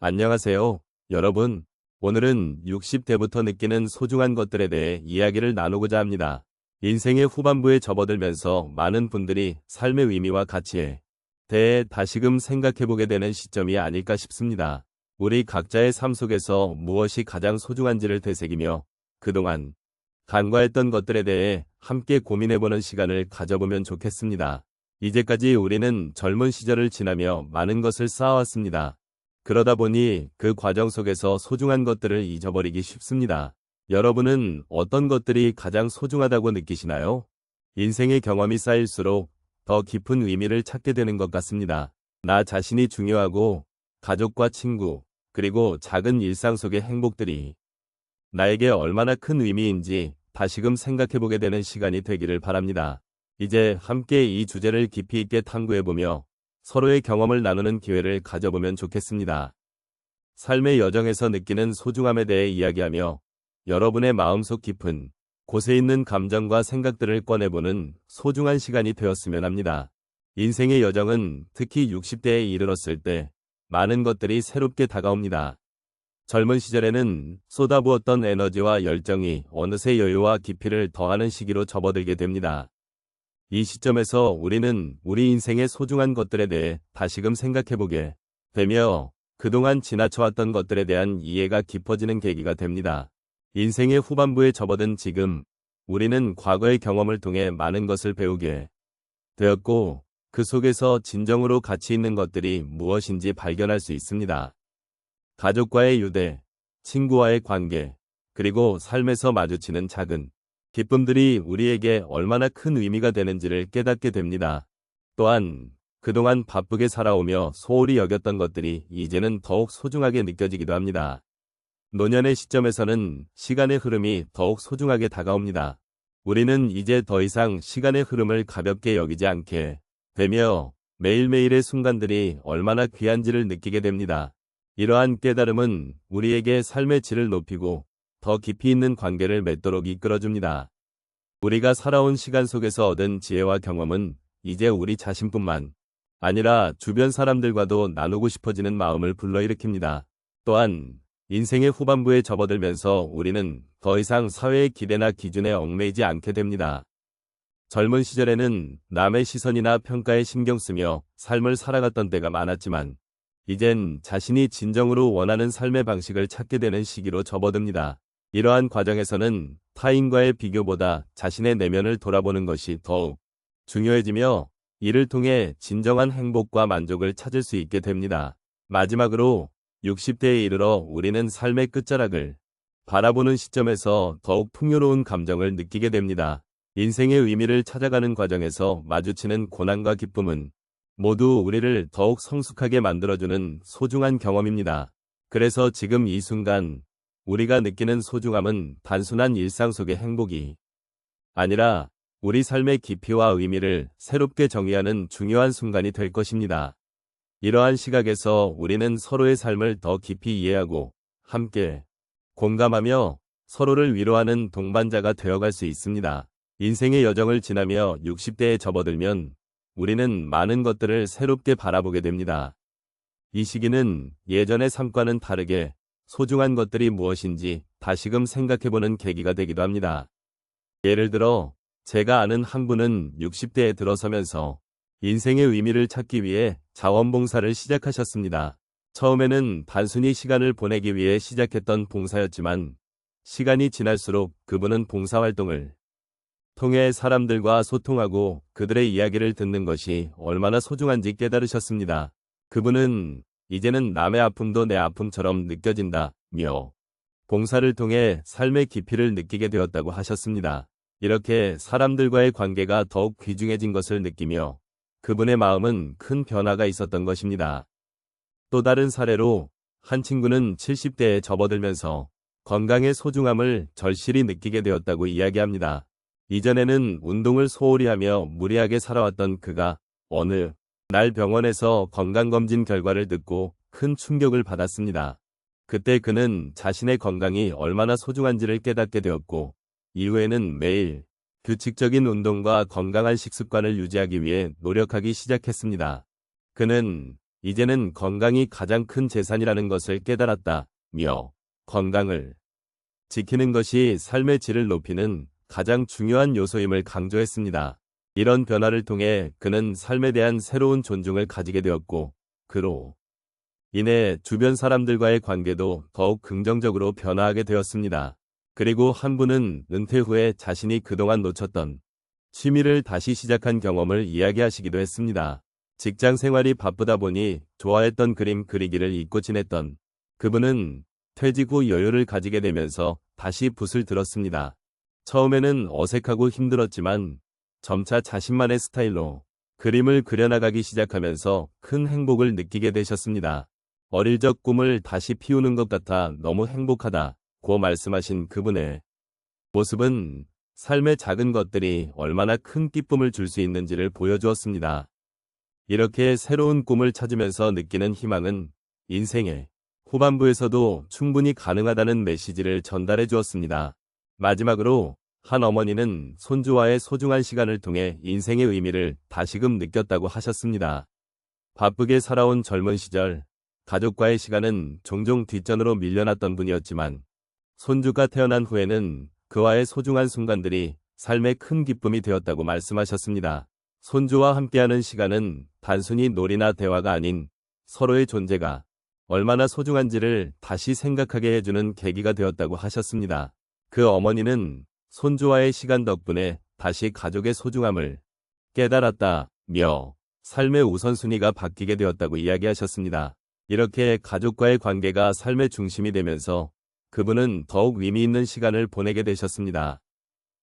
안녕하세요, 여러분. 오늘은 60대부터 느끼는 소중한 것들에 대해 이야기를 나누고자 합니다. 인생의 후반부에 접어들면서 많은 분들이 삶의 의미와 가치에 대해 다시금 생각해보게 되는 시점이 아닐까 싶습니다. 우리 각자의 삶 속에서 무엇이 가장 소중한지를 되새기며 그동안 간과했던 것들에 대해 함께 고민해보는 시간을 가져보면 좋겠습니다. 이제까지 우리는 젊은 시절을 지나며 많은 것을 쌓아왔습니다. 그러다 보니 그 과정 속에서 소중한 것들을 잊어버리기 쉽습니다. 여러분은 어떤 것들이 가장 소중하다고 느끼시나요? 인생의 경험이 쌓일수록 더 깊은 의미를 찾게 되는 것 같습니다. 나 자신이 중요하고 가족과 친구, 그리고 작은 일상 속의 행복들이 나에게 얼마나 큰 의미인지 다시금 생각해보게 되는 시간이 되기를 바랍니다. 이제 함께 이 주제를 깊이 있게 탐구해보며 서로의 경험을 나누는 기회를 가져보면 좋겠습니다. 삶의 여정에서 느끼는 소중함에 대해 이야기하며 여러분의 마음속 깊은 곳에 있는 감정과 생각들을 꺼내보는 소중한 시간이 되었으면 합니다. 인생의 여정은 특히 60대에 이르렀을 때 많은 것들이 새롭게 다가옵니다. 젊은 시절에는 쏟아부었던 에너지와 열정이 어느새 여유와 깊이를 더하는 시기로 접어들게 됩니다. 이 시점에서 우리는 우리 인생의 소중한 것들에 대해 다시금 생각해보게 되며 그동안 지나쳐왔던 것들에 대한 이해가 깊어지는 계기가 됩니다. 인생의 후반부에 접어든 지금, 우리는 과거의 경험을 통해 많은 것을 배우게 되었고 그 속에서 진정으로 가치 있는 것들이 무엇인지 발견할 수 있습니다. 가족과의 유대, 친구와의 관계, 그리고 삶에서 마주치는 작은 기쁨들이 우리에게 얼마나 큰 의미가 되는지를 깨닫게 됩니다. 또한 그동안 바쁘게 살아오며 소홀히 여겼던 것들이 이제는 더욱 소중하게 느껴지기도 합니다. 노년의 시점에서는 시간의 흐름이 더욱 소중하게 다가옵니다. 우리는 이제 더 이상 시간의 흐름을 가볍게 여기지 않게 되며 매일매일의 순간들이 얼마나 귀한지를 느끼게 됩니다. 이러한 깨달음은 우리에게 삶의 질을 높이고 더 깊이 있는 관계를 맺도록 이끌어줍니다. 우리가 살아온 시간 속에서 얻은 지혜와 경험은 이제 우리 자신뿐만 아니라 주변 사람들과도 나누고 싶어지는 마음을 불러일으킵니다. 또한 인생의 후반부에 접어들면서 우리는 더 이상 사회의 기대나 기준에 얽매이지 않게 됩니다. 젊은 시절에는 남의 시선이나 평가에 신경 쓰며 삶을 살아갔던 때가 많았지만 이젠 자신이 진정으로 원하는 삶의 방식을 찾게 되는 시기로 접어듭니다. 이러한 과정에서는 타인과의 비교보다 자신의 내면을 돌아보는 것이 더욱 중요해지며 이를 통해 진정한 행복과 만족을 찾을 수 있게 됩니다. 마지막으로 60대에 이르러 우리는 삶의 끝자락을 바라보는 시점에서 더욱 풍요로운 감정을 느끼게 됩니다. 인생의 의미를 찾아가는 과정에서 마주치는 고난과 기쁨은 모두 우리를 더욱 성숙하게 만들어주는 소중한 경험입니다. 그래서 지금 이 순간 우리가 느끼는 소중함은 단순한 일상 속의 행복이 아니라 우리 삶의 깊이와 의미를 새롭게 정의하는 중요한 순간이 될 것입니다. 이러한 시각에서 우리는 서로의 삶을 더 깊이 이해하고 함께 공감하며 서로를 위로하는 동반자가 되어갈 수 있습니다. 인생의 여정을 지나며 60대에 접어들면 우리는 많은 것들을 새롭게 바라보게 됩니다. 이 시기는 예전의 삶과는 다르게 소중한 것들이 무엇인지 다시금 생각해보는 계기가 되기도 합니다. 예를 들어 제가 아는 한 분은 60대에 들어서면서 인생의 의미를 찾기 위해 자원봉사를 시작하셨습니다. 처음에는 단순히 시간을 보내기 위해 시작했던 봉사였지만 시간이 지날수록 그분은 봉사활동을 통해 사람들과 소통하고 그들의 이야기를 듣는 것이 얼마나 소중한지 깨달으셨습니다. 그분은 이제는 남의 아픔도 내 아픔처럼 느껴진다며 봉사를 통해 삶의 깊이를 느끼게 되었다고 하셨습니다. 이렇게 사람들과의 관계가 더욱 귀중해진 것을 느끼며 그분의 마음은 큰 변화가 있었던 것입니다. 또 다른 사례로 한 친구는 70대에 접어들면서 건강의 소중함을 절실히 느끼게 되었다고 이야기합니다. 이전에는 운동을 소홀히 하며 무리하게 살아왔던 그가 어느 날 병원에서 건강검진 결과를 듣고 큰 충격을 받았습니다. 그때 그는 자신의 건강이 얼마나 소중한지를 깨닫게 되었고 이후에는 매일 규칙적인 운동과 건강한 식습관을 유지하기 위해 노력하기 시작했습니다. 그는 이제는 건강이 가장 큰 재산이라는 것을 깨달았다며 건강을 지키는 것이 삶의 질을 높이는 가장 중요한 요소임을 강조했습니다. 이런 변화를 통해 그는 삶에 대한 새로운 존중을 가지게 되었고, 그로 인해 주변 사람들과의 관계도 더욱 긍정적으로 변화하게 되었습니다. 그리고 한 분은 은퇴 후에 자신이 그동안 놓쳤던 취미를 다시 시작한 경험을 이야기하시기도 했습니다. 직장 생활이 바쁘다 보니 좋아했던 그림 그리기를 잊고 지냈던 그분은 퇴직 후 여유를 가지게 되면서 다시 붓을 들었습니다. 처음에는 어색하고 힘들었지만 점차 자신만의 스타일로 그림을 그려나가기 시작하면서 큰 행복을 느끼게 되셨습니다. 어릴 적 꿈을 다시 피우는 것 같아 너무 행복하다고 말씀하신 그분의 모습은 삶의 작은 것들이 얼마나 큰 기쁨을 줄 수 있는지를 보여주었습니다. 이렇게 새로운 꿈을 찾으면서 느끼는 희망은 인생의 후반부에서도 충분히 가능하다는 메시지를 전달해 주었습니다. 마지막으로 한 어머니는 손주와의 소중한 시간을 통해 인생의 의미를 다시금 느꼈다고 하셨습니다. 바쁘게 살아온 젊은 시절, 가족과의 시간은 종종 뒷전으로 밀려났던 분이었지만 손주가 태어난 후에는 그와의 소중한 순간들이 삶의 큰 기쁨이 되었다고 말씀하셨습니다. 손주와 함께하는 시간은 단순히 놀이나 대화가 아닌 서로의 존재가 얼마나 소중한지를 다시 생각하게 해주는 계기가 되었다고 하셨습니다. 그 어머니는 손주와의 시간 덕분에 다시 가족의 소중함을 깨달았다며 삶의 우선순위가 바뀌게 되었다고 이야기하셨습니다. 이렇게 가족과의 관계가 삶의 중심이 되면서 그분은 더욱 의미 있는 시간을 보내게 되셨습니다.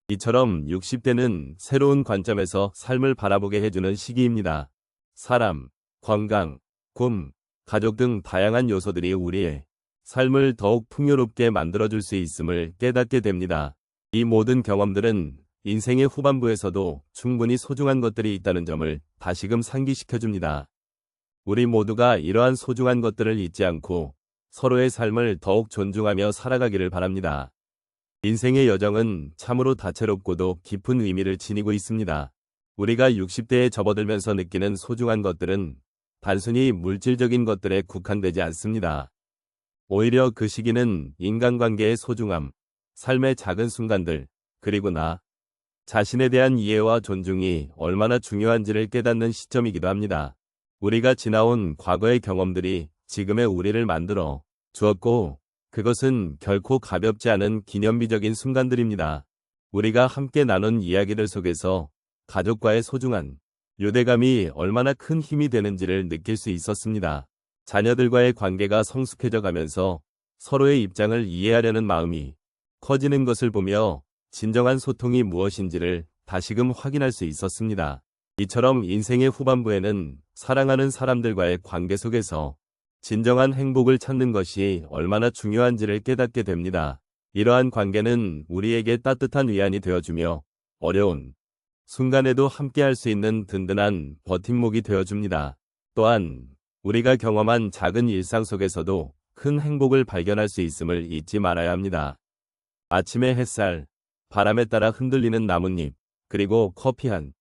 이처럼 60대는 새로운 관점에서 삶을 바라보게 해주는 시기입니다. 사람, 건강, 꿈, 가족 등 다양한 요소들이 우리의 삶을 더욱 풍요롭게 만들어줄 수 있음을 깨닫게 됩니다. 이 모든 경험들은 인생의 후반부에서도 충분히 소중한 것들이 있다는 점을 다시금 상기시켜줍니다. 우리 모두가 이러한 소중한 것들을 잊지 않고 서로의 삶을 더욱 존중하며 살아가기를 바랍니다. 인생의 여정은 참으로 다채롭고도 깊은 의미를 지니고 있습니다. 우리가 60대에 접어들면서 느끼는 소중한 것들은 단순히 물질적인 것들에 국한되지 않습니다. 오히려 그 시기는 인간관계의 소중함, 삶의 작은 순간들, 그리고 나 자신에 대한 이해와 존중이 얼마나 중요한지를 깨닫는 시점이기도 합니다. 우리가 지나온 과거의 경험들이 지금의 우리를 만들어 주었고, 그것은 결코 가볍지 않은 기념비적인 순간들입니다. 우리가 함께 나눈 이야기들 속에서 가족과의 소중한 유대감이 얼마나 큰 힘이 되는지를 느낄 수 있었습니다. 자녀들과의 관계가 성숙해져 가면서 서로의 입장을 이해하려는 마음이 커지는 것을 보며 진정한 소통이 무엇인지를 다시금 확인할 수 있었습니다. 이처럼 인생의 후반부에는 사랑하는 사람들과의 관계 속에서 진정한 행복을 찾는 것이 얼마나 중요한지를 깨닫게 됩니다. 이러한 관계는 우리에게 따뜻한 위안이 되어주며 어려운 순간에도 함께할 수 있는 든든한 버팀목이 되어줍니다. 또한 우리가 경험한 작은 일상 속에서도 큰 행복을 발견할 수 있음을 잊지 말아야 합니다. 아침의 햇살, 바람에 따라 흔들리는 나뭇잎, 그리고 커피 한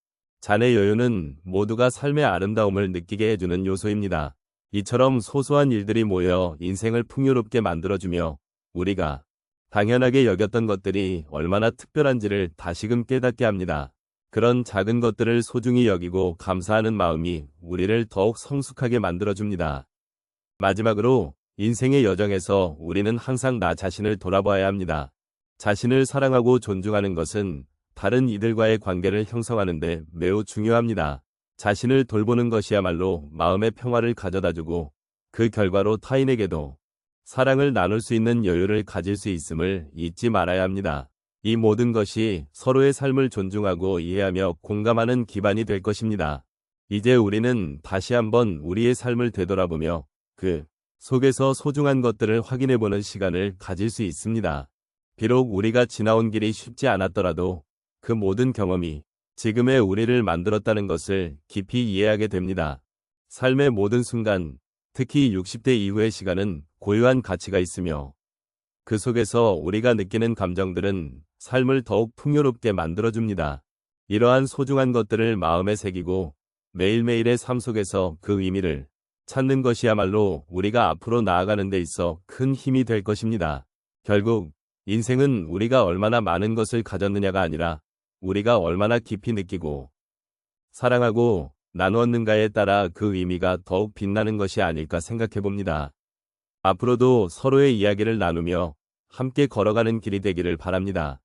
잔의 여유는 모두가 삶의 아름다움을 느끼게 해주는 요소입니다. 이처럼 소소한 일들이 모여 인생을 풍요롭게 만들어주며 우리가 당연하게 여겼던 것들이 얼마나 특별한지를 다시금 깨닫게 합니다. 그런 작은 것들을 소중히 여기고 감사하는 마음이 우리를 더욱 성숙하게 만들어줍니다. 마지막으로 인생의 여정에서 우리는 항상 나 자신을 돌아봐야 합니다. 자신을 사랑하고 존중하는 것은 다른 이들과의 관계를 형성하는 데 매우 중요합니다. 자신을 돌보는 것이야말로 마음의 평화를 가져다주고 그 결과로 타인에게도 사랑을 나눌 수 있는 여유를 가질 수 있음을 잊지 말아야 합니다. 이 모든 것이 서로의 삶을 존중하고 이해하며 공감하는 기반이 될 것입니다. 이제 우리는 다시 한번 우리의 삶을 되돌아보며 그 속에서 소중한 것들을 확인해보는 시간을 가질 수 있습니다. 비록 우리가 지나온 길이 쉽지 않았더라도 그 모든 경험이 지금의 우리를 만들었다는 것을 깊이 이해하게 됩니다. 삶의 모든 순간, 특히 60대 이후의 시간은 고유한 가치가 있으며 그 속에서 우리가 느끼는 감정들은 삶을 더욱 풍요롭게 만들어줍니다. 이러한 소중한 것들을 마음에 새기고 매일매일의 삶 속에서 그 의미를 찾는 것이야말로 우리가 앞으로 나아가는 데 있어 큰 힘이 될 것입니다. 결국 인생은 우리가 얼마나 많은 것을 가졌느냐가 아니라 우리가 얼마나 깊이 느끼고 사랑하고 나누었는가에 따라 그 의미가 더욱 빛나는 것이 아닐까 생각해 봅니다. 앞으로도 서로의 이야기를 나누며 함께 걸어가는 길이 되기를 바랍니다.